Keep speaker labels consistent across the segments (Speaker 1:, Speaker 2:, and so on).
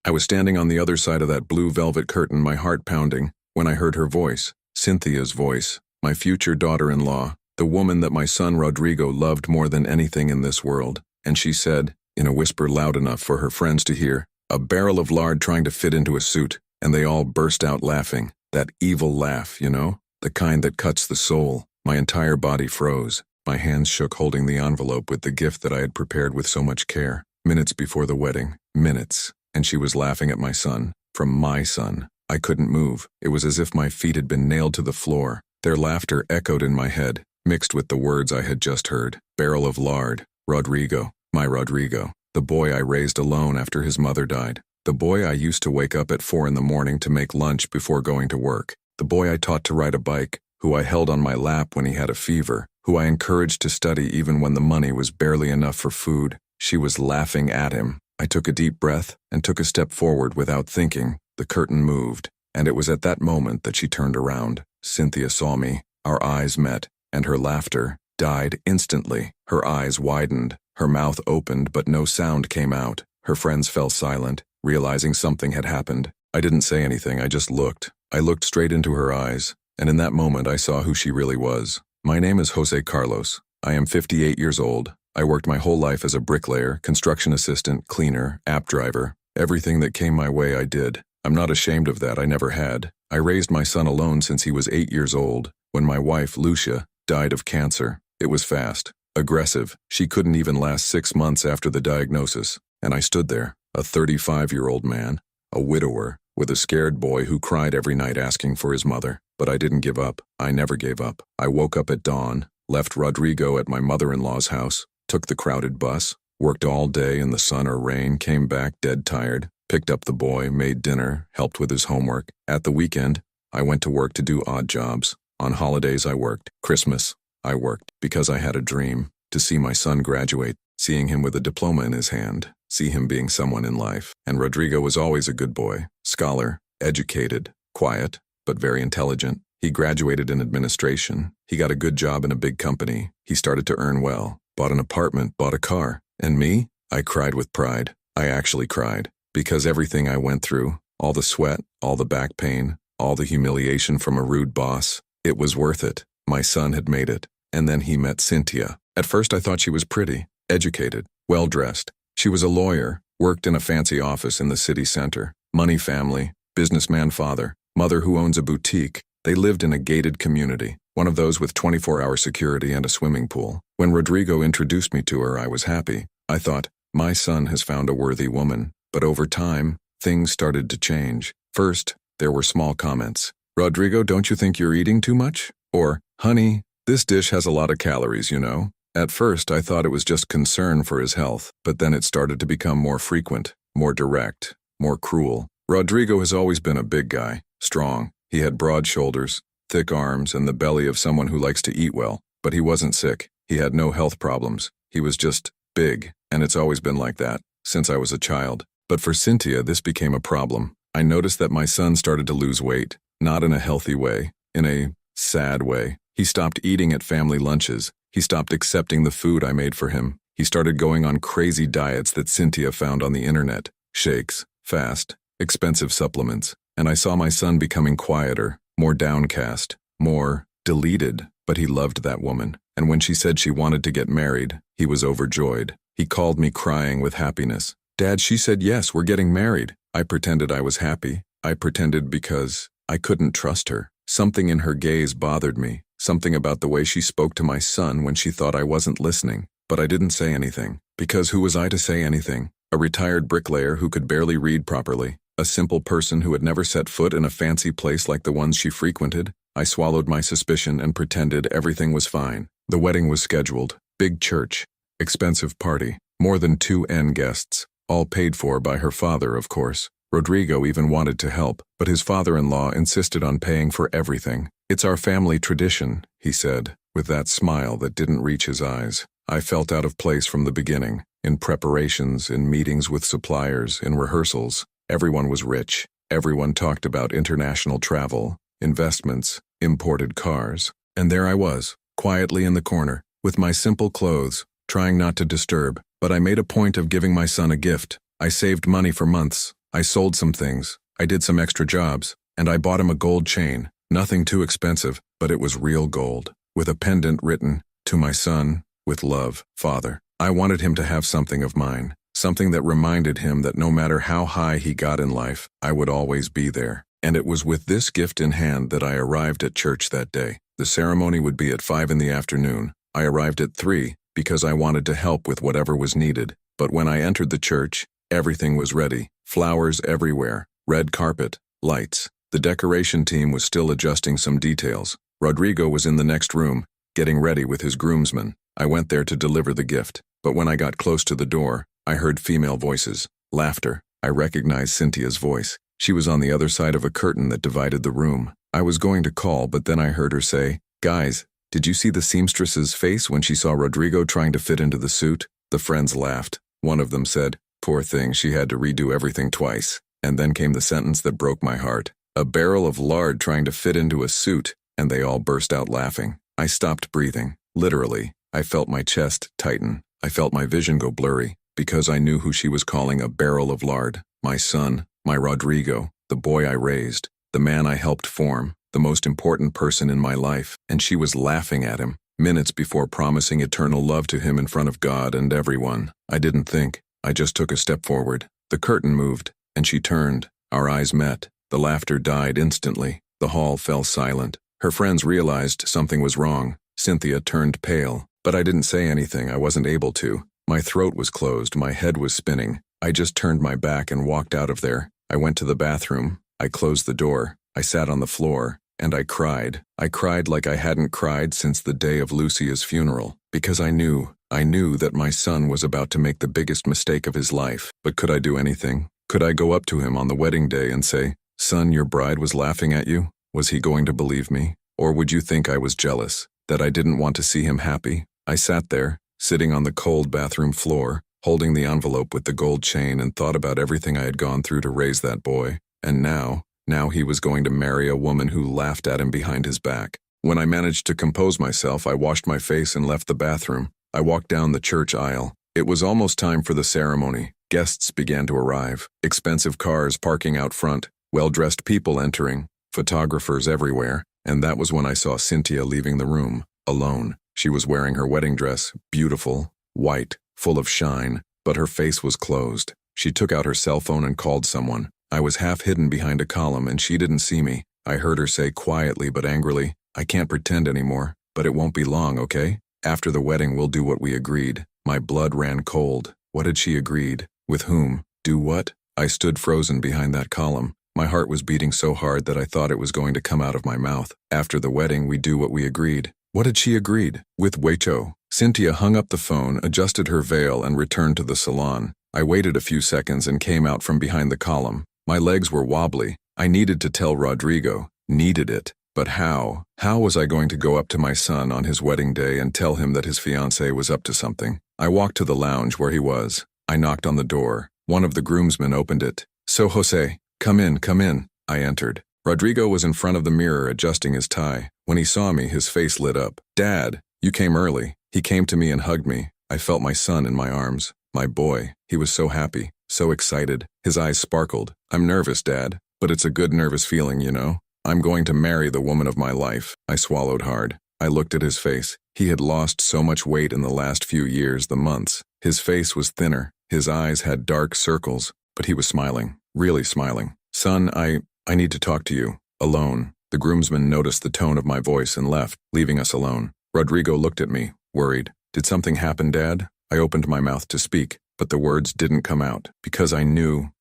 Speaker 1: I was standing on the other side of that blue velvet curtain, my heart pounding, when I heard her voice, Cynthia's voice, my future daughter-in-law, the woman that my son Rodrigo loved more than anything in this world. And she said, in a whisper loud enough for her friends to hear, "A barrel of lard trying to fit into a suit," and they all burst out laughing. That evil laugh, you know? The kind that cuts the soul. My entire body froze. My hands shook holding the envelope with the gift that I had prepared with so much care. Minutes before the wedding. Minutes. And she was laughing at my son. From my son. I couldn't move. It was as if my feet had been nailed to the floor. Their laughter echoed in my head, mixed with the words I had just heard. Barrel of lard. Rodrigo. My Rodrigo. The boy I raised alone after his mother died. The boy I used to wake up at 4 in the morning to make lunch before going to work. The boy I taught to ride a bike, who I held on my lap when he had a fever, who I encouraged to study even when the money was barely enough for food. She was laughing at him. I took a deep breath and took a step forward without thinking. The curtain moved, and it was at that moment that she turned around. Cynthia saw me. Our eyes met, and her laughter died instantly. Her eyes widened, her mouth opened, but no sound came out. Her friends fell silent, realizing something had happened. I didn't say anything, I just looked. I looked straight into her eyes, and in that moment I saw who she really was. My name is Jose Carlos. I am 58 years old. I worked my whole life as a bricklayer, construction assistant, cleaner, app driver. Everything that came my way I did. I'm not ashamed of that, I never had. I raised my son alone since he was 8 years old, when my wife, Lucia, died of cancer. It was fast, aggressive. She couldn't even last 6 months after the diagnosis. And I stood there, a 35-year-old man, a widower, with a scared boy who cried every night asking for his mother. But I didn't give up. I never gave up. I woke up at dawn, left Rodrigo at my mother-in-law's house, took the crowded bus, worked all day in the sun or rain, came back dead tired, picked up the boy, made dinner, helped with his homework. At the weekend, I went to work to do odd jobs. On holidays I worked. Christmas, I worked because I had a dream, to see my son graduate, seeing him with a diploma in his hand, see him being someone in life. And Rodrigo was always a good boy, scholar, educated, quiet, but very intelligent. He graduated in administration. He got a good job in a big company. He started to earn well, bought an apartment, bought a car. And me? I cried with pride. I actually cried. Because everything I went through, all the sweat, all the back pain, all the humiliation from a rude boss, it was worth it. My son had made it. And then he met Cynthia. At first I thought she was pretty, educated, well-dressed. She was a lawyer, worked in a fancy office in the city center. Money family, businessman father, mother who owns a boutique. They lived in a gated community, one of those with 24-hour security and a swimming pool. When Rodrigo introduced me to her, I was happy. I thought, my son has found a worthy woman. But over time, things started to change. First, there were small comments. "Rodrigo, don't you think you're eating too much?" Or, "Honey, this dish has a lot of calories, you know." At first, I thought it was just concern for his health, but then it started to become more frequent, more direct, more cruel. Rodrigo has always been a big guy, strong. He had broad shoulders, thick arms, and the belly of someone who likes to eat well. But he wasn't sick. He had no health problems. He was just big, and it's always been like that, since I was a child. But for Cynthia, this became a problem. I noticed that my son started to lose weight, not in a healthy way, in a sad way. He stopped eating at family lunches. He stopped accepting the food I made for him. He started going on crazy diets that Cynthia found on the internet. Shakes, fast, expensive supplements. And I saw my son becoming quieter, more downcast, more deleted. But he loved that woman. And when she said she wanted to get married, he was overjoyed. He called me crying with happiness. "Dad, she said yes, we're getting married." I pretended I was happy. I pretended because I couldn't trust her. Something in her gaze bothered me. Something about the way she spoke to my son when she thought I wasn't listening. But I didn't say anything. Because who was I to say anything? A retired bricklayer who could barely read properly. A simple person who had never set foot in a fancy place like the ones she frequented. I swallowed my suspicion and pretended everything was fine. The wedding was scheduled. Big church. Expensive party. More than 2 guests. All paid for by her father, of course. Rodrigo even wanted to help, but his father-in-law insisted on paying for everything. "It's our family tradition," he said, with that smile that didn't reach his eyes. I felt out of place from the beginning. In preparations, in meetings with suppliers, in rehearsals. Everyone was rich. Everyone talked about international travel, investments, imported cars. And there I was, quietly in the corner, with my simple clothes, trying not to disturb. But I made a point of giving my son a gift. I saved money for months. I sold some things, I did some extra jobs, and I bought him a gold chain. Nothing too expensive, but it was real gold, with a pendant written, "To my son, with love, Father." I wanted him to have something of mine, something that reminded him that no matter how high he got in life, I would always be there. And it was with this gift in hand that I arrived at church that day. The ceremony would be at 5 in the afternoon. I arrived at 3 because I wanted to help with whatever was needed. But when I entered the church, everything was ready. Flowers everywhere, red carpet, lights. The decoration team was still adjusting some details. Rodrigo was in the next room, getting ready with his groomsmen. I went there to deliver the gift, but when I got close to the door, I heard female voices, laughter. I recognized Cynthia's voice. She was on the other side of a curtain that divided the room. I was going to call, but then I heard her say, "Guys, did you see the seamstress's face when she saw Rodrigo trying to fit into the suit?" The friends laughed. One of them said, "Poor thing, she had to redo everything twice." And then came the sentence that broke my heart. "A barrel of lard trying to fit into a suit," and they all burst out laughing. I stopped breathing. Literally, I felt my chest tighten. I felt my vision go blurry, because I knew who she was calling a barrel of lard. My son, my Rodrigo, the boy I raised, the man I helped form, the most important person in my life, and she was laughing at him, minutes before promising eternal love to him in front of God and everyone. I didn't think. I just took a step forward. The curtain moved, and she turned. Our eyes met. The laughter died instantly. The hall fell silent. Her friends realized something was wrong. Cynthia turned pale, but I didn't say anything. I wasn't able to. My throat was closed. My head was spinning. I just turned my back and walked out of there. I went to the bathroom. I closed the door. I sat on the floor, and I cried. I cried like I hadn't cried since the day of Lucia's funeral, because I knew that my son was about to make the biggest mistake of his life. But could I do anything? Could I go up to him on the wedding day and say, "Son, your bride was laughing at you"? Was he going to believe me? Or would you think I was jealous, that I didn't want to see him happy? I sat there, sitting on the cold bathroom floor, holding the envelope with the gold chain, and thought about everything I had gone through to raise that boy. And now he was going to marry a woman who laughed at him behind his back. When I managed to compose myself, I washed my face and left the bathroom. I walked down the church aisle. It was almost time for the ceremony. Guests began to arrive. Expensive cars parking out front. Well-dressed people entering. Photographers everywhere. And that was when I saw Cynthia leaving the room, alone. She was wearing her wedding dress, beautiful, white, full of shine, but her face was closed. She took out her cell phone and called someone. I was half hidden behind a column and she didn't see me. I heard her say quietly but angrily, "I can't pretend anymore, but it won't be long, okay? After the wedding we'll do what we agreed." My blood ran cold. What had she agreed? With whom? Do what? I stood frozen behind that column. My heart was beating so hard that I thought it was going to come out of my mouth. After the wedding we do what we agreed. What had she agreed? With Weicho. Cynthia hung up the phone, adjusted her veil, and returned to the salon. I waited a few seconds and came out from behind the column. My legs were wobbly. I needed to tell Rodrigo. Needed it. But how? How was I going to go up to my son on his wedding day and tell him that his fiancée was up to something? I walked to the lounge where he was. I knocked on the door. One of the groomsmen opened it. "So, Jose, come in, come in." I entered. Rodrigo was in front of the mirror adjusting his tie. When he saw me, his face lit up. "Dad, you came early." He came to me and hugged me. I felt my son in my arms. My boy. He was so happy, so excited. His eyes sparkled. "I'm nervous, Dad, but it's a good nervous feeling, you know. I'm going to marry the woman of my life." I swallowed hard. I looked at his face. He had lost so much weight in the last few years, the months. His face was thinner. His eyes had dark circles, but he was smiling, really smiling. "Son, I need to talk to you. Alone." The groomsman noticed the tone of my voice and left, leaving us alone. Rodrigo looked at me, worried. "Did something happen, Dad?" I opened my mouth to speak, but the words didn't come out, because I knew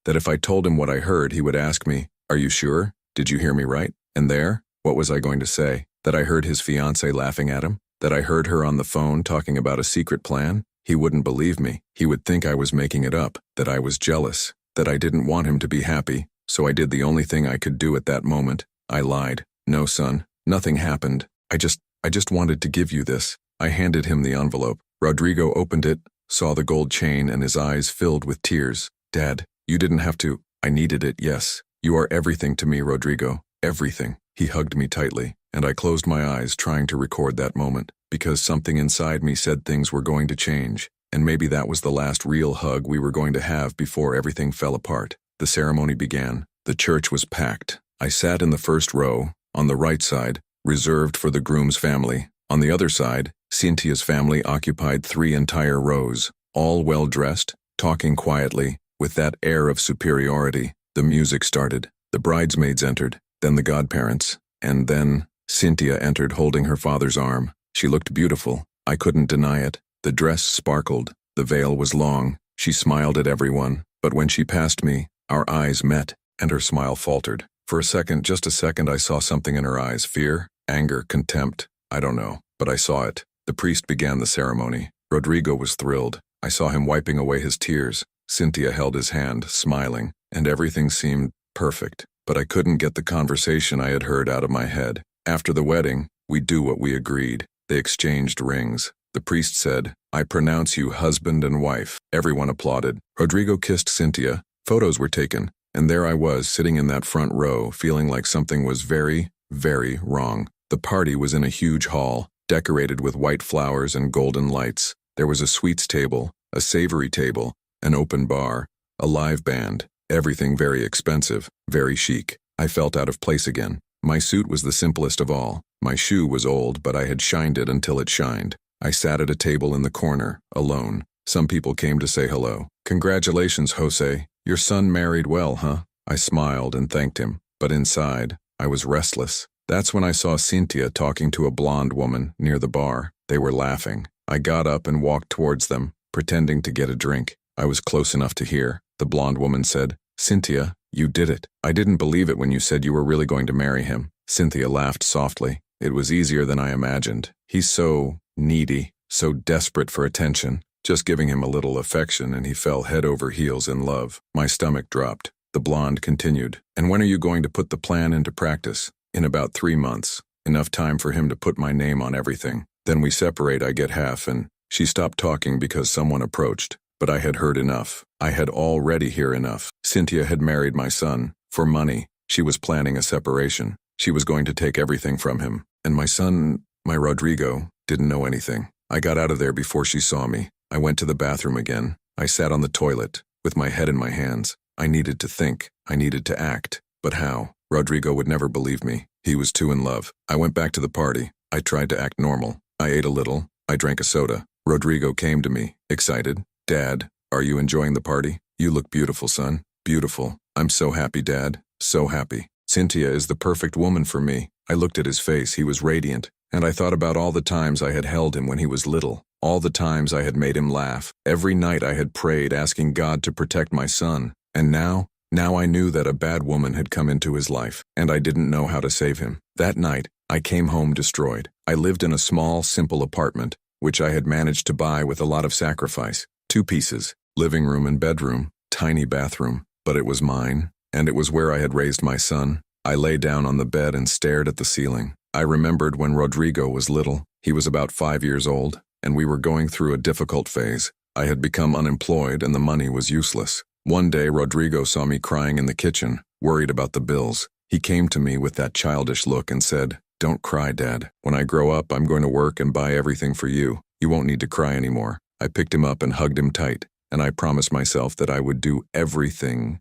Speaker 1: that if I told him what I heard, he would ask me, "Are you sure? Did you hear me right?" And there, what was I going to say? That I heard his fiancée laughing at him? That I heard her on the phone talking about a secret plan? He wouldn't believe me. He would think I was making it up, that I was jealous, that I didn't want him to be happy. So I did the only thing I could do at that moment. I lied. "No, son, nothing happened. I just wanted to give you this." I handed him the envelope. Rodrigo opened it, saw the gold chain, and his eyes filled with tears. "Dad, you didn't have to." "I needed it, yes. You are everything to me, Rodrigo. Everything." He hugged me tightly, and I closed my eyes trying to record that moment, because something inside me said things were going to change. and maybe that was the last real hug we were going to have before everything fell apart. The ceremony began. The church was packed. I sat in the first row, on the right side, reserved for the groom's family. On the other side, Cynthia's family occupied 3 entire rows, all well-dressed, talking quietly, with that air of superiority. The music started. The bridesmaids entered, then the godparents, and then Cynthia entered holding her father's arm. She looked beautiful. I couldn't deny it. The dress sparkled. The veil was long. She smiled at everyone, but when she passed me, our eyes met, and her smile faltered. For a second, just a second, I saw something in her eyes. Fear, anger, contempt. I don't know, but I saw it. The priest began the ceremony. Rodrigo was thrilled. I saw him wiping away his tears. Cynthia held his hand, smiling, and everything seemed perfect. But I couldn't get the conversation I had heard out of my head. After the wedding, we do what we agreed. They exchanged rings. The priest said, "I pronounce you husband and wife." Everyone applauded. Rodrigo kissed Cynthia. Photos were taken, and there I was, sitting in that front row, feeling like something was very, very wrong. The party was in a huge hall, decorated with white flowers and golden lights. There was a sweets table, a savory table, an open bar, a live band, everything very expensive, very chic. I felt out of place again. My suit was the simplest of all. My shoe was old, but I had shined it until it shined. I sat at a table in the corner, alone. Some people came to say hello. "Congratulations, Jose. Your son married well, huh?" I smiled and thanked him, but inside, I was restless. That's when I saw Cynthia talking to a blonde woman near the bar. They were laughing. I got up and walked towards them, pretending to get a drink. I was close enough to hear. The blonde woman said, "Cynthia, you did it. I didn't believe it when you said you were really going to marry him." Cynthia laughed softly. "It was easier than I imagined. He's so needy, so desperate for attention. Just giving him a little affection and he fell head over heels in love." My stomach dropped. The blonde continued, "And when are you going to put the plan into practice?" "In about 3 months. Enough time for him to put my name on everything. Then we separate, I get half," and she stopped talking because someone approached. But I had heard enough. I had already heard enough. Cynthia had married my son. For money. She was planning a separation. She was going to take everything from him. And my son, my Rodrigo, didn't know anything. I got out of there before she saw me. I went to the bathroom again. I sat on the toilet, with my head in my hands. I needed to think. I needed to act. But how? Rodrigo would never believe me. He was too in love. I went back to the party. I tried to act normal. I ate a little. I drank a soda. Rodrigo came to me, excited. "Dad, are you enjoying the party? You look beautiful, son. Beautiful. I'm so happy, Dad. So happy. Cynthia is the perfect woman for me." I looked at his face. He was radiant. And I thought about all the times I had held him when he was little. All the times I had made him laugh. Every night I had prayed, asking God to protect my son. And now I knew that a bad woman had come into his life, and I didn't know how to save him. That night, I came home destroyed. I lived in a small, simple apartment, which I had managed to buy with a lot of sacrifice. 2 pieces, living room and bedroom, tiny bathroom. But it was mine, and it was where I had raised my son. I lay down on the bed and stared at the ceiling. I remembered when Rodrigo was little. He was about 5 years old, and we were going through a difficult phase. I had become unemployed and the money was useless. One day Rodrigo saw me crying in the kitchen, worried about the bills. He came to me with that childish look and said, "Don't cry, Dad. When I grow up, I'm going to work and buy everything for you. You won't need to cry anymore." I picked him up and hugged him tight, and I promised myself that I would do everything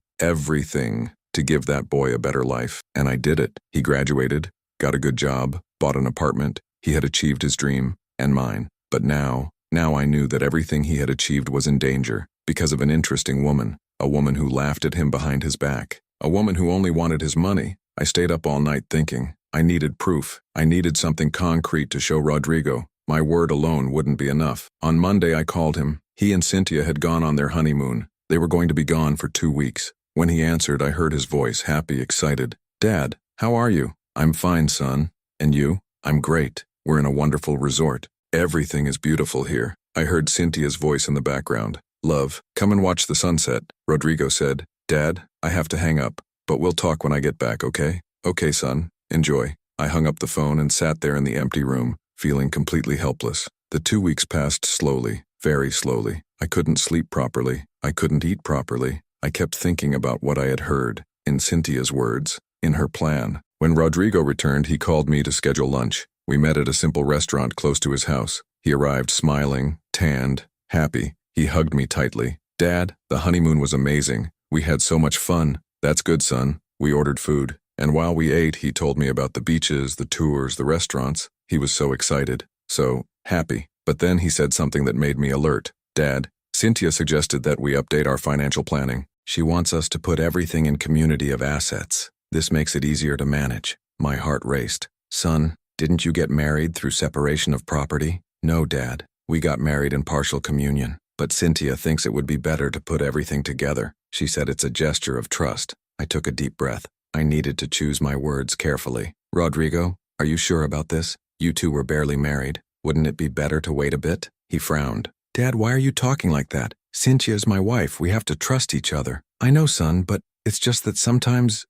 Speaker 1: to give that boy a better life. And I did it. He graduated, got a good job, bought an apartment. He had achieved his dream, and mine. But now I knew that everything he had achieved was in danger, because of an interesting woman, a woman who laughed at him behind his back, a woman who only wanted his money. I stayed up all night thinking. I needed proof. I needed something concrete to show Rodrigo. My word alone wouldn't be enough. On Monday I called him. He and Cynthia had gone on their honeymoon. They were going to be gone for 2 weeks. When he answered, I heard his voice, happy, excited. "Dad, how are you?" "I'm fine, son. And you?" "I'm great. We're in a wonderful resort. Everything is beautiful here." I heard Cynthia's voice in the background. "Love, come and watch the sunset," Rodrigo said. "Dad, I have to hang up, but we'll talk when I get back, okay?" "Okay, son. Enjoy." I hung up the phone and sat there in the empty room, feeling completely helpless. The 2 weeks passed slowly, very slowly. I couldn't sleep properly. I couldn't eat properly. I kept thinking about what I had heard, in Cynthia's words, in her plan. When Rodrigo returned, he called me to schedule lunch. We met at a simple restaurant close to his house. He arrived smiling, tanned, happy. He hugged me tightly. Dad, the honeymoon was amazing. We had so much fun. That's good, son. We ordered food. And while we ate, he told me about the beaches, the tours, the restaurants. He was so excited. So happy. But then he said something that made me alert. Dad, Cynthia suggested that we update our financial planning. She wants us to put everything in community of assets. This makes it easier to manage. My heart raced. Son, didn't you get married through separation of property? No, Dad. We got married in partial communion. But Cynthia thinks it would be better to put everything together. She said it's a gesture of trust. I took a deep breath. I needed to choose my words carefully. Rodrigo, are you sure about this? You two were barely married. Wouldn't it be better to wait a bit? He frowned. Dad, why are you talking like that? Cynthia's my wife. We have to trust each other. I know, son, but it's just that sometimes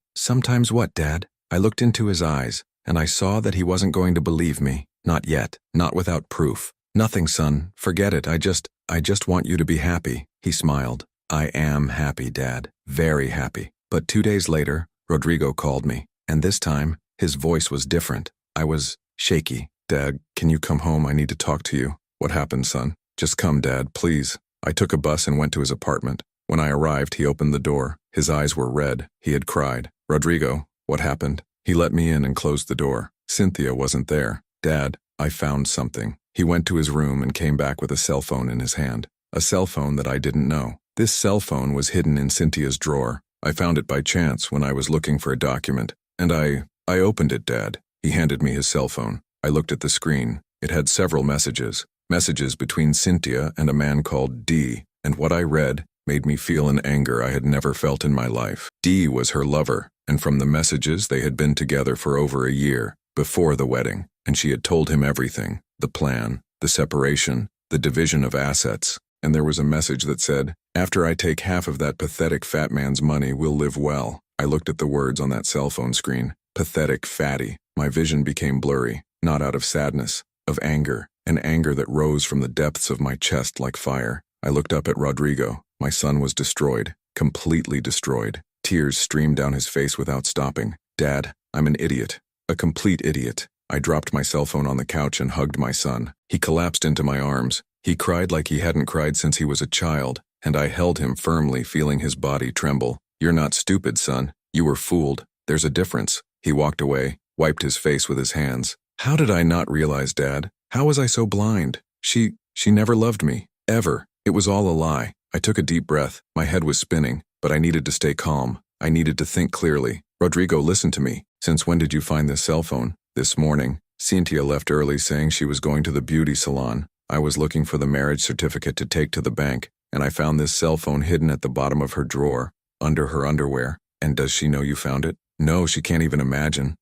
Speaker 1: what, Dad? I looked into his eyes, and I saw that he wasn't going to believe me. Not yet. Not without proof. Nothing, son. Forget it. I just want you to be happy. He smiled. I am happy, Dad. Very happy. But 2 days later, Rodrigo called me, and this time, his voice was different. I was shaky. Dad, can you come home? I need to talk to you. What happened, son? Just come, Dad, please. I took a bus and went to his apartment. When I arrived, he opened the door. His eyes were red. He had cried. Rodrigo, what happened? He let me in and closed the door. Cynthia wasn't there. Dad, I found something. He went to his room and came back with a cell phone in his hand. A cell phone that I didn't know. This cell phone was hidden in Cynthia's drawer. I found it by chance when I was looking for a document. And I opened it, Dad. He handed me his cell phone. I looked at the screen. It had several messages. Messages between Cynthia and a man called D. And what I read made me feel an anger I had never felt in my life. D was her lover, and from the messages they had been together for over a year, before the wedding, and she had told him everything. The plan, the separation, the division of assets. And there was a message that said, after I take half of that pathetic fat man's money, we'll live well. I looked at the words on that cell phone screen. Pathetic fatty. My vision became blurry, not out of sadness, of anger, an anger that rose from the depths of my chest like fire. I looked up at Rodrigo. My son was destroyed, completely destroyed. Tears streamed down his face without stopping. Dad, I'm an idiot. A complete idiot. I dropped my cell phone on the couch and hugged my son. He collapsed into my arms. He cried like he hadn't cried since he was a child, and I held him firmly, feeling his body tremble. You're not stupid, son. You were fooled. There's a difference. He walked away, wiped his face with his hands. How did I not realize, Dad? How was I so blind? She never loved me. Ever. It was all a lie. I took a deep breath. My head was spinning, but I needed to stay calm. I needed to think clearly. Rodrigo, listen to me. Since when did you find this cell phone? This morning. Cynthia left early saying she was going to the beauty salon. I was looking for the marriage certificate to take to the bank, and I found this cell phone hidden at the bottom of her drawer, under her underwear. And does she know you found it? No, she can't even imagine.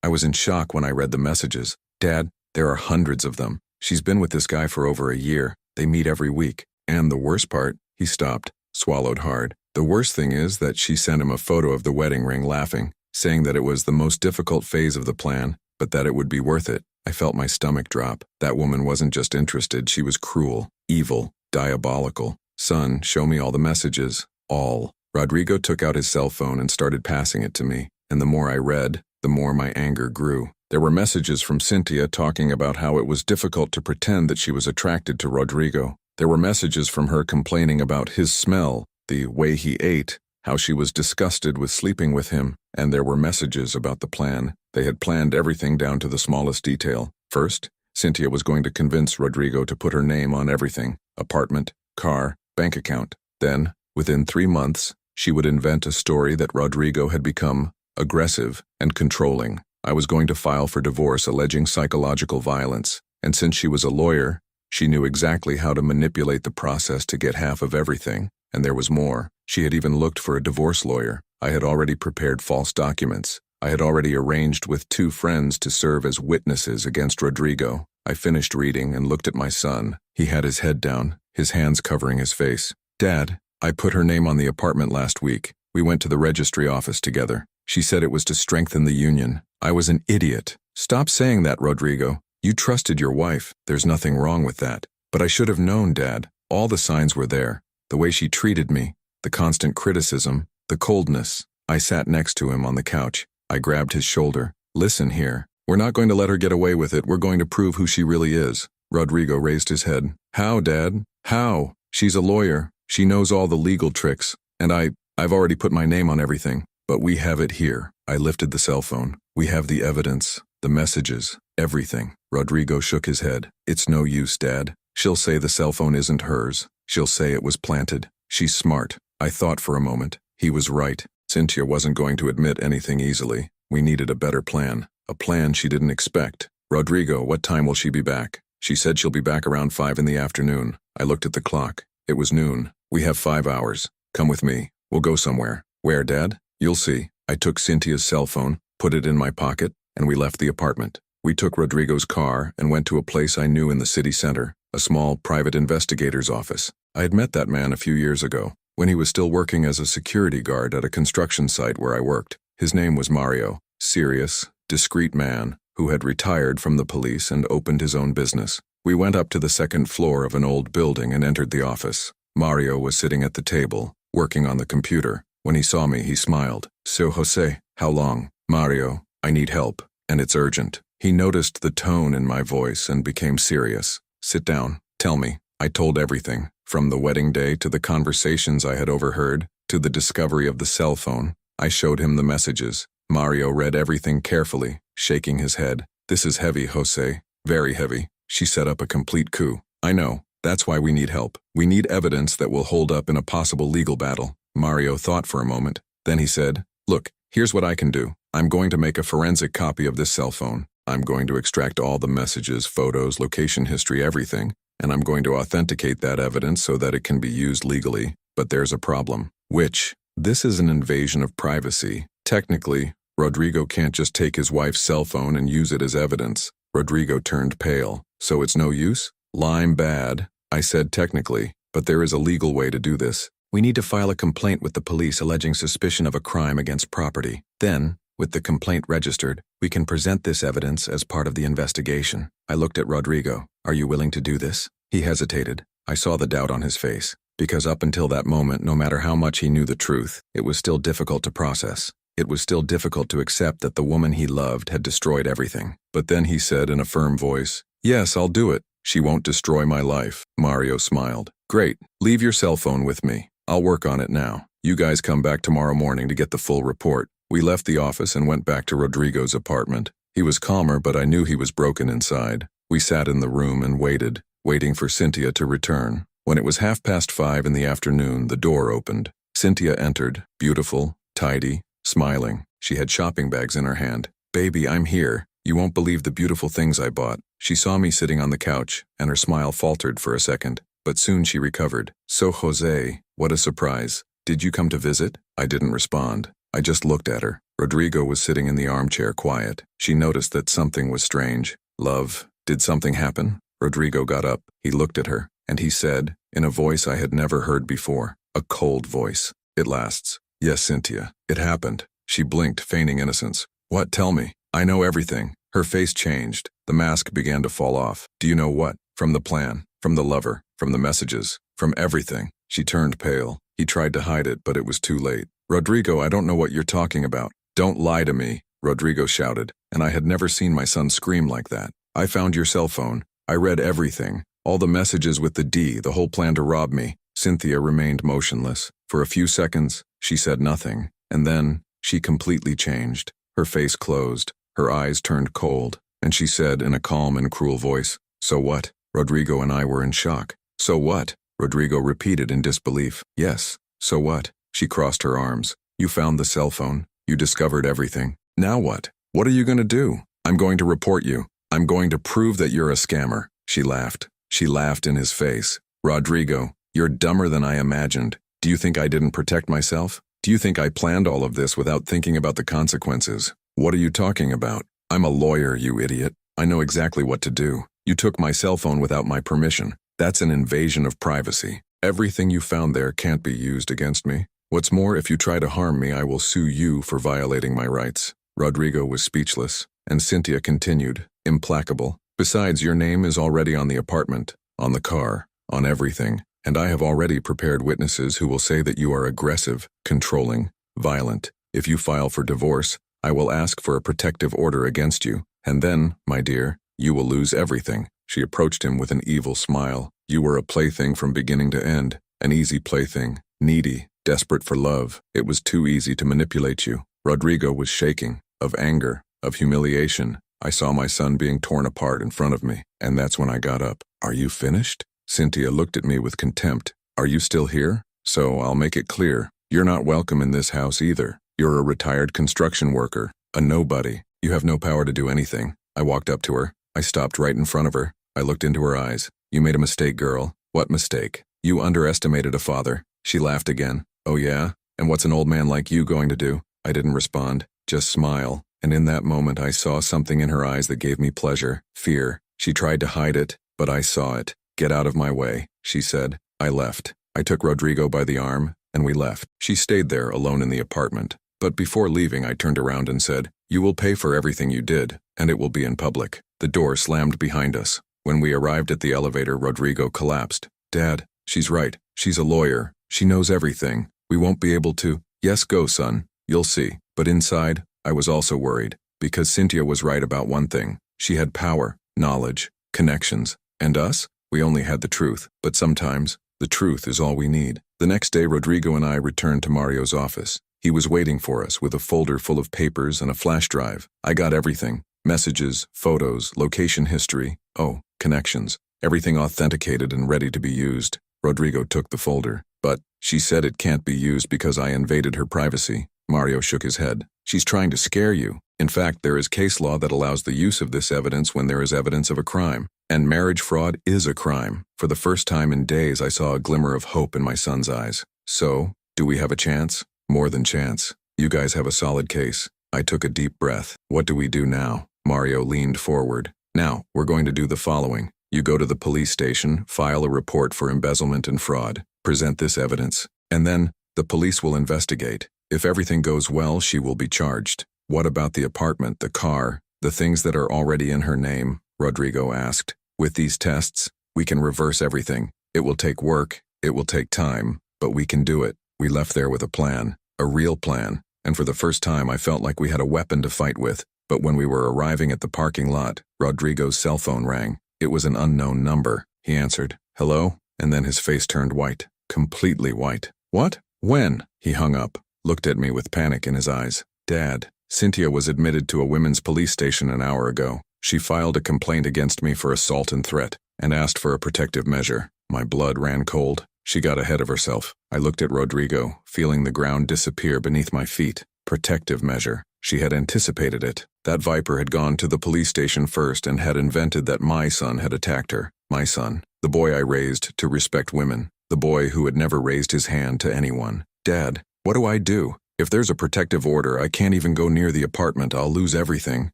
Speaker 1: I was in shock when I read the messages. Dad, there are hundreds of them. She's been with this guy for over a year. They meet every week. And the worst part, he stopped, swallowed hard. The worst thing is that she sent him a photo of the wedding ring laughing, saying that it was the most difficult phase of the plan, but that it would be worth it. I felt my stomach drop. That woman wasn't just interested, she was cruel, evil, diabolical. Son, show me all the messages. All. Rodrigo took out his cell phone and started passing it to me, and the more I read, the more my anger grew. There were messages from Cynthia talking about how it was difficult to pretend that she was attracted to Rodrigo. There were messages from her complaining about his smell, the way he ate, how she was disgusted with sleeping with him, and there were messages about the plan. They had planned everything down to the smallest detail. First, Cynthia was going to convince Rodrigo to put her name on everything: apartment, car, bank account. Then, within 3 months, she would invent a story that Rodrigo had become aggressive and controlling. I was going to file for divorce alleging psychological violence, and since she was a lawyer, she knew exactly how to manipulate the process to get half of everything. And there was more. She had even looked for a divorce lawyer. I had already prepared false documents. I had already arranged with 2 friends to serve as witnesses against Rodrigo. I finished reading and looked at my son. He had his head down, his hands covering his face. Dad, I put her name on the apartment last week. We went to the registry office together. She said it was to strengthen the union. I was an idiot. Stop saying that, Rodrigo. You trusted your wife. There's nothing wrong with that. But I should have known, Dad. All the signs were there. The way she treated me, the constant criticism, the coldness. I sat next to him on the couch. I grabbed his shoulder. Listen here. We're not going to let her get away with it. We're going to prove who she really is. Rodrigo raised his head. How, Dad? How? She's a lawyer. She knows all the legal tricks. And I've already put my name on everything. But we have it here. I lifted the cell phone. We have the evidence, the messages, everything. Rodrigo shook his head. It's no use, Dad. She'll say the cell phone isn't hers. She'll say it was planted. She's smart. I thought for a moment. He was right. Cynthia wasn't going to admit anything easily. We needed a better plan. A plan she didn't expect. Rodrigo, what time will she be back? She said she'll be back around 5 in the afternoon. I looked at the clock. It was noon. We have 5 hours. Come with me. We'll go somewhere. Where, Dad? You'll see. I took Cynthia's cell phone, put it in my pocket, and we left the apartment. We took Rodrigo's car and went to a place I knew in the city center, a small private investigator's office. I had met that man a few years ago, when he was still working as a security guard at a construction site where I worked. His name was Mario, serious, discreet man who had retired from the police and opened his own business. We went up to the second floor of an old building and entered the office. Mario was sitting at the table, working on the computer. When he saw me, he smiled. So, Jose, how long? Mario, I need help, and it's urgent. He noticed the tone in my voice and became serious. Sit down. Tell me. I told everything, from the wedding day to the conversations I had overheard, to the discovery of the cell phone. I showed him the messages. Mario read everything carefully, shaking his head. This is heavy, Jose. Very heavy. She set up a complete coup. I know. That's why we need help. We need evidence that will hold up in a possible legal battle. Mario thought for a moment. Then he said, Look, here's what I can do. I'm going to make a forensic copy of this cell phone. I'm going to extract all the messages, photos, location history, everything, and I'm going to authenticate that evidence so that it can be used legally. But there's a problem. Which? This is an invasion of privacy. Technically, Rodrigo can't just take his wife's cell phone and use it as evidence. Rodrigo turned pale. So it's no use? Lime bad. I said technically, but there is a legal way to do this. We need to file a complaint with the police alleging suspicion of a crime against property. Then, with the complaint registered, we can present this evidence as part of the investigation. I looked at Rodrigo. Are you willing to do this? He hesitated. I saw the doubt on his face, because up until that moment, no matter how much he knew the truth, it was still difficult to process. It was still difficult to accept that the woman he loved had destroyed everything. But then he said in a firm voice, Yes, I'll do it. She won't destroy my life. Mario smiled. Great. Leave your cell phone with me. I'll work on it now. You guys come back tomorrow morning to get the full report. We left the office and went back to Rodrigo's apartment. He was calmer, but I knew he was broken inside. We sat in the room and waited, waiting for Cynthia to return. When it was 5:30 in the afternoon, the door opened. Cynthia entered, beautiful, tidy, smiling. She had shopping bags in her hand. Baby, I'm here. You won't believe the beautiful things I bought. She saw me sitting on the couch, and her smile faltered for a second. But soon she recovered. So, Jose, what a surprise. Did you come to visit? I didn't respond. I just looked at her. Rodrigo was sitting in the armchair quiet. She noticed that something was strange. Love, did something happen? Rodrigo got up. He looked at her, and he said, in a voice I had never heard before, a cold voice, It lasts. Yes, Cynthia, it happened. She blinked, feigning innocence. What? Tell me. I know everything. Her face changed. The mask began to fall off. Do you know what? From the plan, from the lover, from the messages, from everything. She turned pale. He tried to hide it, but it was too late. Rodrigo, I don't know what you're talking about. Don't lie to me, Rodrigo shouted, and I had never seen my son scream like that. I found your cell phone. I read everything. All the messages with the D, the whole plan to rob me. Cynthia remained motionless. For a few seconds, she said nothing, and then she completely changed. Her face closed. Her eyes turned cold, and she said in a calm and cruel voice, So what? Rodrigo and I were in shock. So what? Rodrigo repeated in disbelief. Yes, so what? She crossed her arms. You found the cell phone. You discovered everything. Now what? What are you going to do? I'm going to report you. I'm going to prove that you're a scammer. She laughed. She laughed in his face. Rodrigo, you're dumber than I imagined. Do you think I didn't protect myself? Do you think I planned all of this without thinking about the consequences? What are you talking about? I'm a lawyer, you idiot. I know exactly what to do. You took my cell phone without my permission. That's an invasion of privacy. Everything you found there can't be used against me. What's more, if you try to harm me, I will sue you for violating my rights. Rodrigo was speechless, and Cynthia continued, implacable. Besides, your name is already on the apartment, on the car, on everything, and I have already prepared witnesses who will say that you are aggressive, controlling, violent. If you file for divorce, I will ask for a protective order against you, and then, my dear, you will lose everything. She approached him with an evil smile. You were a plaything from beginning to end, an easy plaything, needy, desperate for love. It was too easy to manipulate you. Rodrigo was shaking, of anger, of humiliation. I saw my son being torn apart in front of me, and that's when I got up. Are you finished? Cynthia looked at me with contempt. Are you still here? So I'll make it clear. You're not welcome in this house either. You're a retired construction worker, a nobody. You have no power to do anything. I walked up to her. I stopped right in front of her. I looked into her eyes. You made a mistake, girl. What mistake? You underestimated a father. She laughed again. Oh yeah? And what's an old man like you going to do? I didn't respond, just smile. And in that moment I saw something in her eyes that gave me pleasure, fear. She tried to hide it, but I saw it. Get out of my way, she said. I left. I took Rodrigo by the arm, and we left. She stayed there alone in the apartment. But before leaving, I turned around and said, you will pay for everything you did, and it will be in public. The door slammed behind us. When we arrived at the elevator, Rodrigo collapsed. Dad, she's right. She's a lawyer. She knows everything. We won't be able to. Yes, go, son. You'll see. But inside, I was also worried, because Cynthia was right about one thing. She had power, knowledge, connections. And us? We only had the truth. But sometimes, the truth is all we need. The next day, Rodrigo and I returned to Mario's office. He was waiting for us with a folder full of papers and a flash drive. I got everything. Messages, photos, location history. Oh, connections. Everything authenticated and ready to be used. Rodrigo took the folder. But, she said it can't be used because I invaded her privacy. Mario shook his head. She's trying to scare you. In fact, there is case law that allows the use of this evidence when there is evidence of a crime. And marriage fraud is a crime. For the first time in days, I saw a glimmer of hope in my son's eyes. So, do we have a chance? More than chance. You guys have a solid case. I took a deep breath. What do we do now? Mario leaned forward. Now, we're going to do the following. You go to the police station, file a report for embezzlement and fraud, present this evidence, and then, the police will investigate. If everything goes well, she will be charged. What about the apartment, the car, the things that are already in her name? Rodrigo asked. With these tests, we can reverse everything. It will take work, it will take time, but we can do it. We left there with a plan, a real plan, and for the first time I felt like we had a weapon to fight with. But when we were arriving at the parking lot, Rodrigo's cell phone rang. It was an unknown number. He answered, hello, and then his face turned white, completely white. What? When? He hung up, looked at me with panic in his eyes. Dad, Cynthia was admitted to a women's police station an hour ago. She filed a complaint against me for assault and threat, and asked for a protective measure. My blood ran cold. She got ahead of herself. I looked at Rodrigo, feeling the ground disappear beneath my feet. Protective measure. She had anticipated it. That viper had gone to the police station first and had invented that my son had attacked her. My son. The boy I raised to respect women. The boy who had never raised his hand to anyone. Dad, what do I do? If there's a protective order, I can't even go near the apartment. I'll lose everything.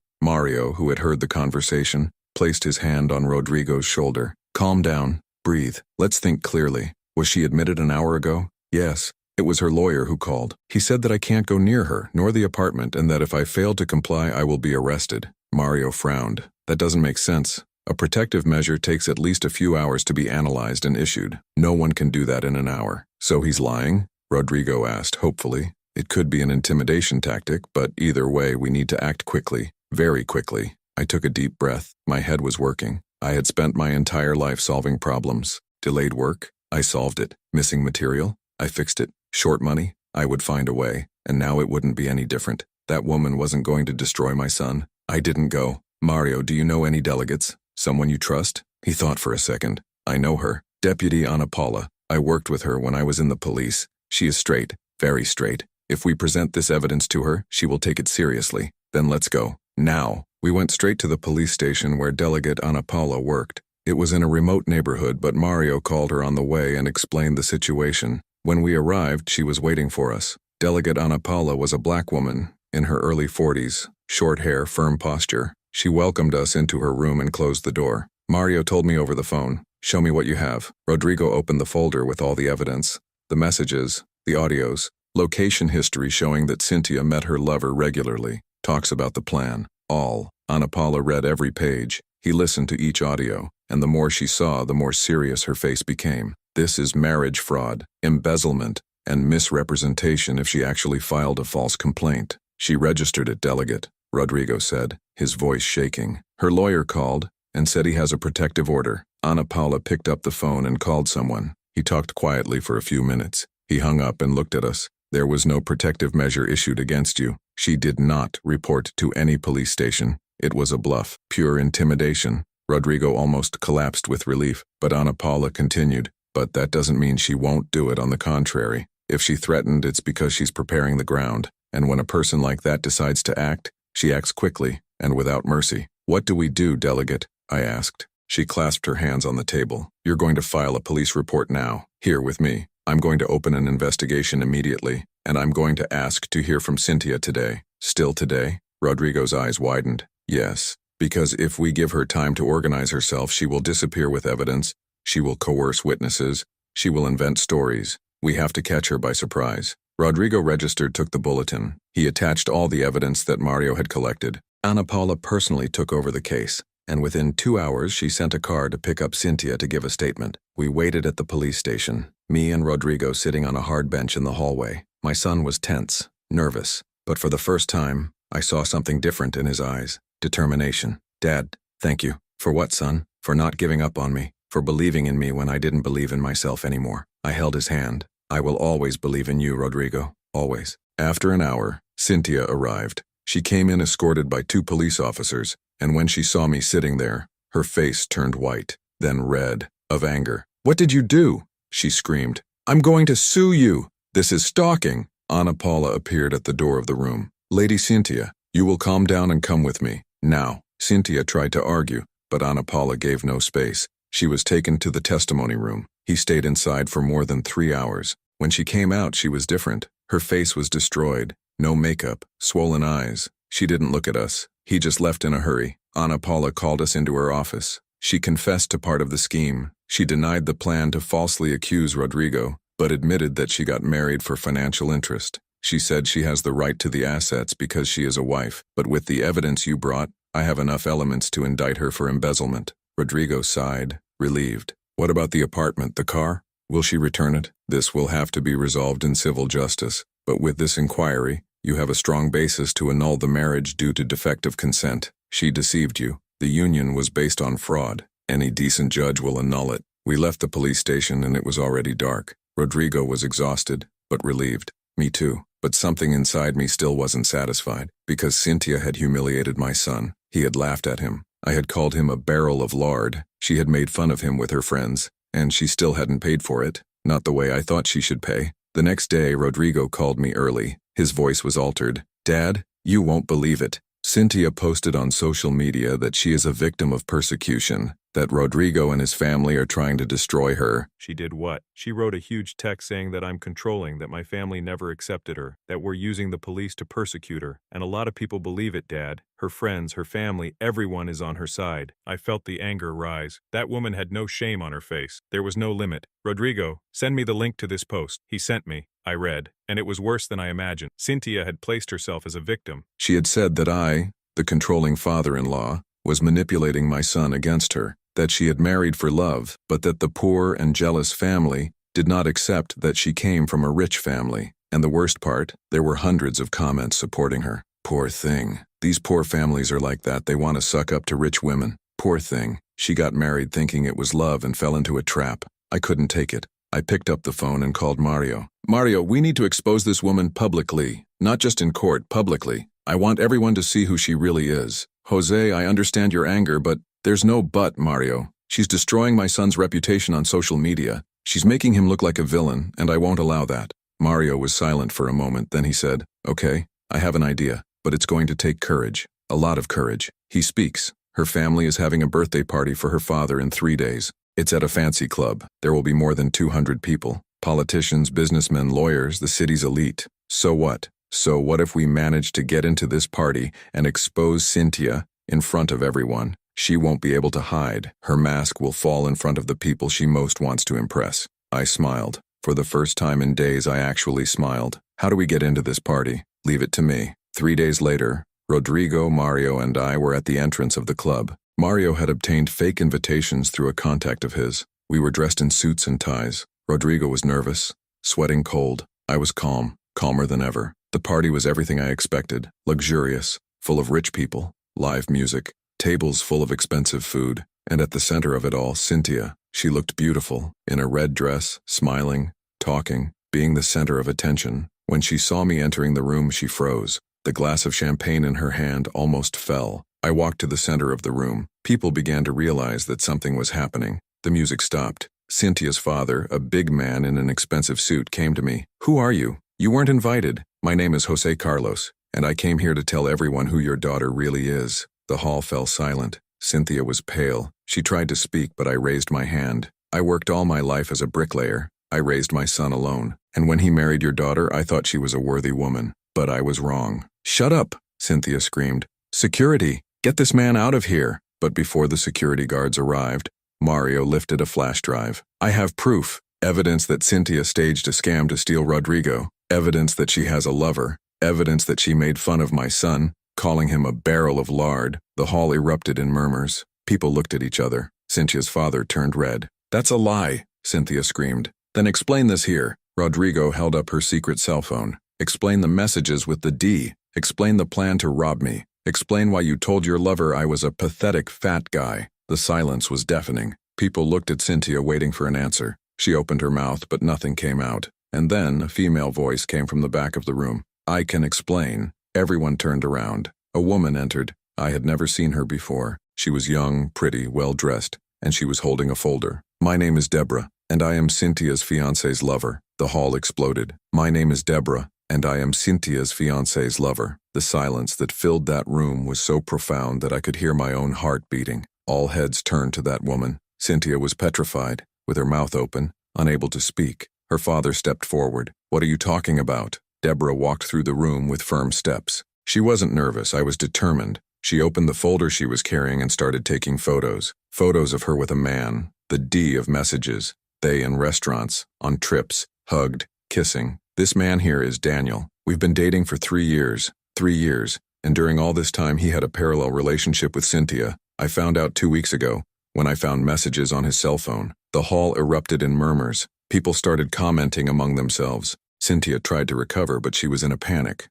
Speaker 1: Mario, who had heard the conversation, placed his hand on Rodrigo's shoulder. Calm down. Breathe. Let's think clearly. Was she admitted an hour ago? Yes. It was her lawyer who called. He said that I can't go near her, nor the apartment, and that if I fail to comply, I will be arrested. Mario frowned. That doesn't make sense. A protective measure takes at least a few hours to be analyzed and issued. No one can do that in an hour. So he's lying? Rodrigo asked, hopefully. It could be an intimidation tactic, but either way, we need to act quickly. Very quickly. I took a deep breath. My head was working. I had spent my entire life solving problems. Delayed work? I solved it. Missing material? I fixed it. Short money? I would find a way. And now it wouldn't be any different. That woman wasn't going to destroy my son. I didn't go. Mario, do you know any delegates? Someone you trust? He thought for a second. I know her. Deputy Ana Paula. I worked with her when I was in the police. She is straight. Very straight. If we present this evidence to her, she will take it seriously. Then let's go. Now. We went straight to the police station where Delegate Ana Paula worked. It was in a remote neighborhood, but Mario called her on the way and explained the situation. When we arrived, she was waiting for us. Delegate Ana Paula was a black woman, in her early 40s, short hair, firm posture. She welcomed us into her room and closed the door. Mario told me over the phone, show me what you have. Rodrigo opened the folder with all the evidence, the messages, the audios, location history showing that Cynthia met her lover regularly, talks about the plan. All. Ana Paula read every page. He listened to each audio, and the more she saw, the more serious her face became. This is marriage fraud, embezzlement, and misrepresentation if she actually filed a false complaint. She registered it, Delegate, Rodrigo said, his voice shaking. Her lawyer called, and said he has a protective order. Ana Paula picked up the phone and called someone. He talked quietly for a few minutes. He hung up and looked at us. There was no protective measure issued against you. She did not report to any police station. It was a bluff, pure intimidation. Rodrigo almost collapsed with relief, but Ana Paula continued. But that doesn't mean she won't do it. On the contrary. If she threatened, it's because she's preparing the ground. And when a person like that decides to act, she acts quickly and without mercy. What do we do, delegate? I asked. She clasped her hands on the table. You're going to file a police report now, here with me. I'm going to open an investigation immediately, and I'm going to ask to hear from Cynthia today. Still today? Rodrigo's eyes widened. Yes, because if we give her time to organize herself, she will disappear with evidence. She will coerce witnesses. She will invent stories. We have to catch her by surprise. Rodrigo took the bulletin. He attached all the evidence that Mario had collected. Ana Paula personally took over the case, and within 2 hours she sent a car to pick up Cynthia to give a statement. We waited at the police station, me and Rodrigo sitting on a hard bench in the hallway. My son was tense, nervous, but for the first time, I saw something different in his eyes. Determination. Dad, thank you. For what, son? For not giving up on me. For believing in me when I didn't believe in myself anymore. I held his hand. I will always believe in you, Rodrigo. Always. After an hour, Cynthia arrived. She came in escorted by 2 police officers, and when she saw me sitting there, her face turned white, then red, of anger. What did you do? She screamed. I'm going to sue you. This is stalking. Ana Paula appeared at the door of the room. Lady Cynthia, you will calm down and come with me. Now. Cynthia tried to argue, but Ana Paula gave no space. She was taken to the testimony room. He stayed inside for more than 3 hours. When she came out, she was different. Her face was destroyed. No makeup, swollen eyes. She didn't look at us. He just left in a hurry. Ana Paula called us into her office. She confessed to part of the scheme. She denied the plan to falsely accuse Rodrigo, but admitted that she got married for financial interest. She said she has the right to the assets because she is a wife, but with the evidence you brought, I have enough elements to indict her for embezzlement. Rodrigo sighed, relieved. What about the apartment, the car? Will she return it? This will have to be resolved in civil justice, but with this inquiry, you have a strong basis to annul the marriage due to defective consent. She deceived you. The union was based on fraud. Any decent judge will annul it. We left the police station and it was already dark. Rodrigo was exhausted, but relieved. Me too. But something inside me still wasn't satisfied, because Cynthia had humiliated my son. He had laughed at him. I had called him a barrel of lard. She had made fun of him with her friends, and she still hadn't paid for it. Not the way I thought she should pay. The next day, Rodrigo called me early. His voice was altered. Dad, you won't believe it. Cynthia posted on social media that she is a victim of persecution, that Rodrigo and his family are trying to destroy her.
Speaker 2: She did what? She wrote a huge text saying that I'm controlling, that my family never accepted her, that we're using the police to persecute her. And a lot of people believe it, Dad. Her friends, her family, everyone is on her side. I felt the anger rise. That woman had no shame on her face. There was no limit. Rodrigo, send me the link to this post. He sent me. I read, and it was worse than I imagined. Cynthia had placed herself as a victim.
Speaker 1: She had said that I, the controlling father-in-law, was manipulating my son against her, that she had married for love, but that the poor and jealous family did not accept that she came from a rich family. And the worst part, there were hundreds of comments supporting her. Poor thing. These poor families are like that. They want to suck up to rich women. Poor thing. She got married thinking it was love and fell into a trap. I couldn't take it. I picked up the phone and called Mario. Mario, we need to expose this woman publicly. Not just in court, publicly. I want everyone to see who she really is. Jose, I understand your anger, but there's no but, Mario. She's destroying my son's reputation on social media. She's making him look like a villain, and I won't allow that. Mario was silent for a moment, then he said, Okay, I have an idea, but it's going to take courage. A lot of courage. He speaks. Her family is having a birthday party for her father in 3 days. It's at a fancy club. There will be more than 200 people. Politicians, businessmen, lawyers, the city's elite. So what? So what if we manage to get into this party and expose Cynthia in front of everyone? She won't be able to hide. Her mask will fall in front of the people she most wants to impress. I smiled. For the first time in days, I actually smiled. How do we get into this party? Leave it to me. 3 days later, Rodrigo, Mario, and I were at the entrance of the club. Mario had obtained fake invitations through a contact of his. We were dressed in suits and ties. Rodrigo was nervous, sweating cold. I was calm, calmer than ever. The party was everything I expected, luxurious, full of rich people, live music, tables full of expensive food, and at the center of it all, Cynthia. She looked beautiful, in a red dress, smiling, talking, being the center of attention. When she saw me entering the room, she froze. The glass of champagne in her hand almost fell. I walked to the center of the room. People began to realize that something was happening. The music stopped. Cynthia's father, a big man in an expensive suit, came to me. "Who are you? You weren't invited. My name is Jose Carlos, and I came here to tell everyone who your daughter really is." The hall fell silent. Cynthia was pale. She tried to speak, but I raised my hand. "I worked all my life as a bricklayer. I raised my son alone. And when he married your daughter, I thought she was a worthy woman. But I was wrong." "Shut up!" Cynthia screamed. "Security! Get this man out of here!" But before the security guards arrived, Mario lifted a flash drive. "I have proof. Evidence that Cynthia staged a scam to steal Rodrigo. Evidence that she has a lover. Evidence that she made fun of my son, calling him a barrel of lard." The hall erupted in murmurs. People looked at each other. Cynthia's father turned red. "That's a lie," Cynthia screamed. "Then explain this here." Rodrigo held up her secret cell phone. "Explain the messages with the D. Explain the plan to rob me. Explain why you told your lover I was a pathetic fat guy." The silence was deafening. People looked at Cynthia waiting for an answer. She opened her mouth, but nothing came out. And then a female voice came from the back of the room. "I can explain." Everyone turned around. A woman entered. I had never seen her before. She was young, pretty, well-dressed, and she was holding a folder. "My name is Deborah, and I am Cynthia's fiancé's lover." The hall exploded. "My name is Deborah, and I am Cynthia's fiancé's lover." The silence that filled that room was so profound that I could hear my own heart beating. All heads turned to that woman. Cynthia was petrified, with her mouth open, unable to speak. Her father stepped forward. "What are you talking about?" Deborah walked through the room with firm steps. She wasn't nervous. I was determined. She opened the folder she was carrying and started taking photos. Photos of her with a man. The D of messages. They in restaurants, on trips, hugged, kissing. "This man here is Daniel. We've been dating for 3 years. 3 years. And during all this time he had a parallel relationship with Cynthia. I found out 2 weeks ago, when I found messages on his cell phone." The hall erupted in murmurs. People started commenting among themselves. Cynthia tried to recover, but she was in a panic.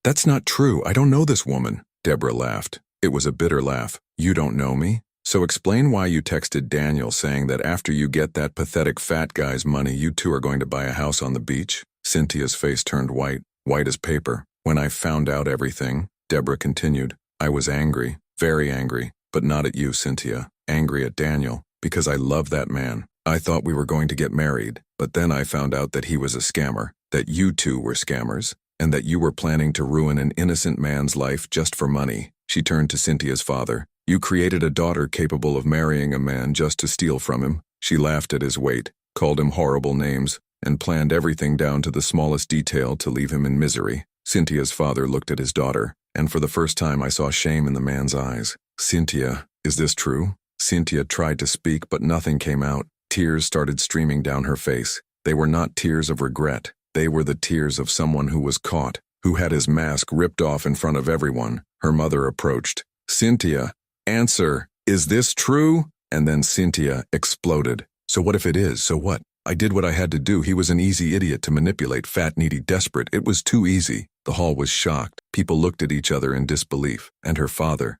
Speaker 1: That's not true. I don't know this woman." Deborah laughed. It was a bitter laugh. "You don't know me? So explain why you texted Daniel saying that after you get that pathetic fat guy's money, you two are going to buy a house on the beach." Cynthia's face turned white, white as paper. "When I found out everything," Deborah continued, "I was angry, very angry, but not at you, Cynthia. Angry at Daniel, because I love that man. I thought we were going to get married, but then I found out that he was a scammer, that you two were scammers, and that you were planning to ruin an innocent man's life just for money." She turned to Cynthia's father. "You created a daughter capable of marrying a man just to steal from him." She laughed at his weight, called him horrible names, and planned everything down to the smallest detail to leave him in misery. Cynthia's father looked at his daughter, and for the first time I saw shame in the man's eyes. "Cynthia, is this true?" Cynthia tried to speak, but nothing came out. Tears started streaming down her face. They were not tears of regret. They were the tears of someone who was caught, who had his mask ripped off in front of everyone. Her mother approached. "Cynthia, answer, is this true?" And then Cynthia exploded. "So what if it is? So what? I did what I had to do. He was an easy idiot to manipulate, fat, needy, desperate. It was too easy." The hall was shocked. People looked at each other in disbelief. And her father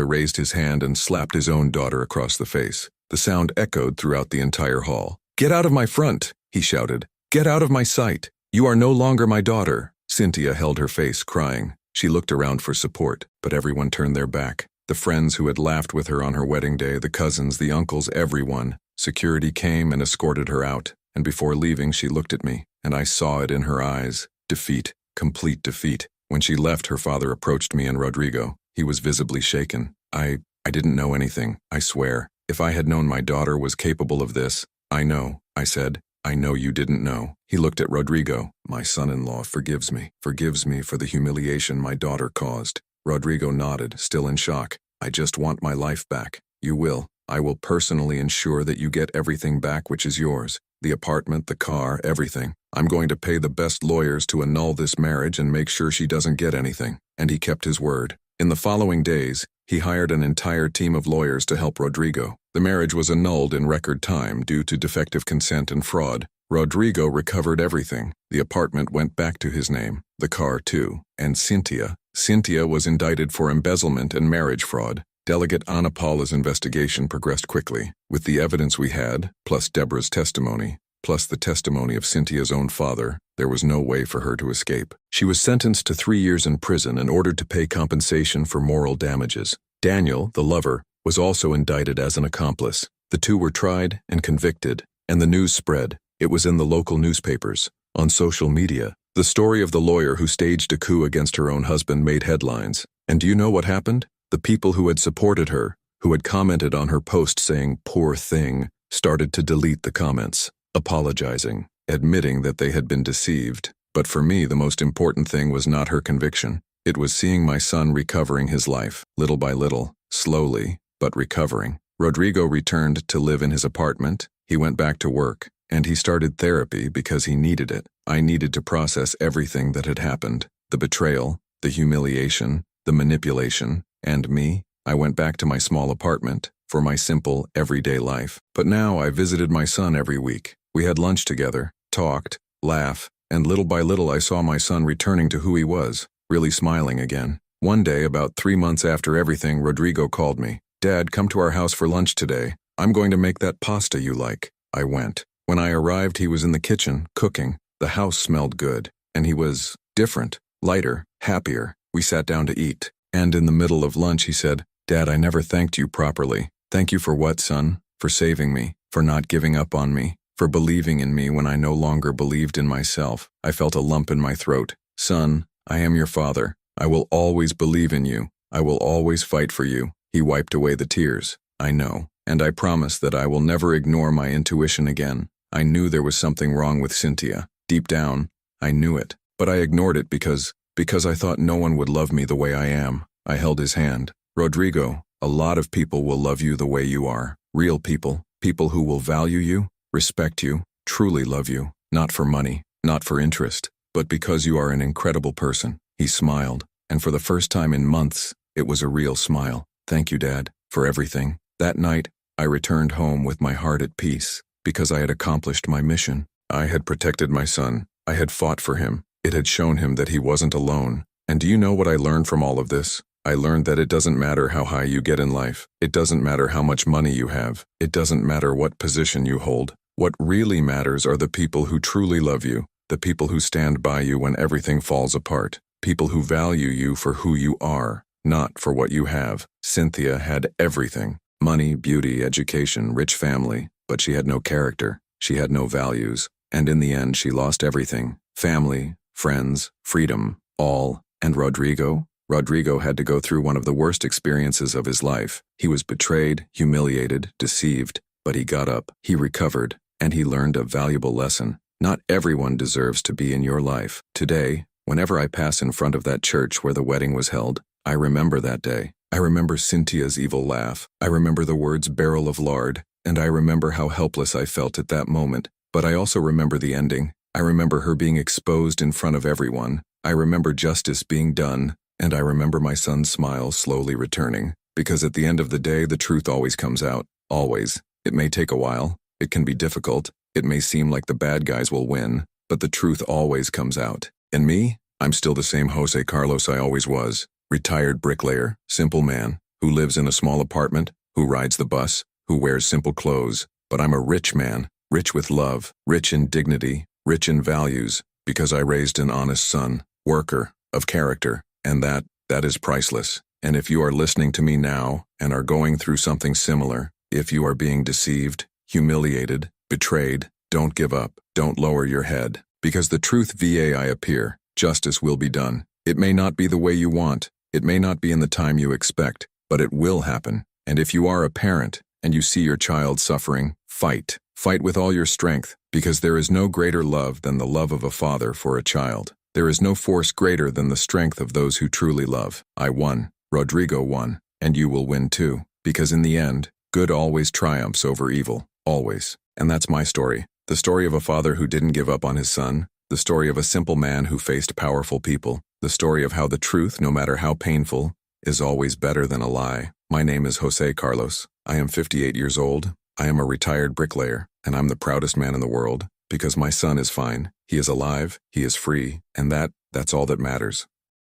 Speaker 1: raised his hand and slapped his own daughter across the face. The sound echoed throughout the entire hall. "Get out of my front," he shouted. "Get out of my sight. You are no longer my daughter." Cynthia held her face, crying. She looked around for support, but everyone turned their back. The friends who had laughed with her on her wedding day, the cousins, the uncles, everyone. Security came and escorted her out, and before leaving she looked at me, and I saw it in her eyes. Defeat, complete defeat. When she left, her father approached me and Rodrigo. He was visibly shaken. I didn't know anything, I swear. If I had known my daughter was capable of this, I know, I said. "I know you didn't know." He looked at Rodrigo. "My son-in-law forgives me for the humiliation my daughter caused." Rodrigo nodded, still in shock. "I just want my life back." "You will. I will personally ensure that you get everything back which is yours. The apartment, the car, everything. I'm going to pay the best lawyers to annul this marriage and make sure she doesn't get anything." And he kept his word. In the following days, he hired an entire team of lawyers to help Rodrigo. The marriage was annulled in record time due to defective consent and fraud. Rodrigo recovered everything. The apartment went back to his name, the car too, and Cynthia was indicted for embezzlement and marriage fraud. Delegate Ana Paula's investigation progressed quickly. With the evidence we had, plus Deborah's testimony, plus the testimony of Cynthia's own father, there was no way for her to escape. She was sentenced to 3 years in prison and ordered to pay compensation for moral damages. Daniel, the lover, was also indicted as an accomplice. The two were tried and convicted, and the news spread. It was in the local newspapers, on social media. The story of the lawyer who staged a coup against her own husband made headlines. And do you know what happened? The people who had supported her, who had commented on her post saying, "poor thing," started to delete the comments, apologizing, admitting that they had been deceived. But for me, the most important thing was not her conviction. It was seeing my son recovering his life, little by little, slowly, but recovering. Rodrigo returned to live in his apartment, he went back to work, and he started therapy because he needed it. I needed to process everything that had happened, the betrayal, the humiliation, the manipulation, and me. I went back to my small apartment for my simple, everyday life. But now I visited my son every week. We had lunch together, talked, laughed, and little by little I saw my son returning to who he was, really smiling again. One day, about 3 months after everything, Rodrigo called me. "Dad, come to our house for lunch today. I'm going to make that pasta you like." I went. When I arrived, he was in the kitchen, cooking. The house smelled good, and he was different, lighter, happier. We sat down to eat, and in the middle of lunch he said, "Dad, I never thanked you properly." "Thank you for what, son?" "For saving me, for not giving up on me, for believing in me when I no longer believed in myself." I felt a lump in my throat. "Son, I am your father. I will always believe in you. I will always fight for you." He wiped away the tears. "I know, and I promise that I will never ignore my intuition again." I knew there was something wrong with Cynthia. Deep down, I knew it, but I ignored it because I thought no one would love me the way I am. I held his hand. "Rodrigo, a lot of people will love you the way you are. Real people, people who will value you, respect you, truly love you, not for money, not for interest, but because you are an incredible person." He smiled, and for the first time in months, it was a real smile. "Thank you, Dad, for everything." That night, I returned home with my heart at peace, because I had accomplished my mission. I had protected my son. I had fought for him. It had shown him that he wasn't alone. And do you know what I learned from all of this? I learned that it doesn't matter how high you get in life. It doesn't matter how much money you have. It doesn't matter what position you hold. What really matters are the people who truly love you, the people who stand by you when everything falls apart, people who value you for who you are, not for what you have. Cynthia had everything: money, beauty, education, rich family, but she had no character. She had no values. And in the end, she lost everything: family, friends, freedom, all. And Rodrigo had to go through one of the worst experiences of his life. He was betrayed, humiliated, deceived, but he got up, he recovered, and he learned a valuable lesson. Not everyone deserves to be in your life. Today, whenever I pass in front of that church where the wedding was held, I remember that day. I remember Cynthia's evil laugh. I remember the words "barrel of lard," and I remember how helpless I felt at that moment. But I also remember the ending. I remember her being exposed in front of everyone. I remember justice being done, and I remember my son's smile slowly returning. Because at the end of the day, the truth always comes out. Always. It may take a while. It can be difficult. It may seem like the bad guys will win, but the truth always comes out. And me? I'm still the same Jose Carlos I always was. Retired bricklayer, simple man, who lives in a small apartment, who rides the bus, who wears simple clothes. But I'm a rich man, rich with love, rich in dignity, rich in values, because I raised an honest son, worker, of character, and that is priceless. And if you are listening to me now and are going through something similar, if you are being deceived, humiliated, betrayed, don't give up, don't lower your head, because the truth vai appear, justice will be done. It may not be the way you want, it may not be in the time you expect, but it will happen. And if you are a parent and you see your child suffering, fight. Fight with all your strength, because there is no greater love than the love of a father for a child. There is no force greater than the strength of those who truly love. I won, Rodrigo won, and you will win too, because in the end, good always triumphs over evil, always. And that's my story. The story of a father who didn't give up on his son, the story of a simple man who faced powerful people, the story of how the truth, no matter how painful, is always better than a lie. My name is Jose Carlos. I am 58 years old. I am a retired bricklayer, and I'm the proudest man in the world, because my son is fine, he is alive, he is free, and that's all that matters.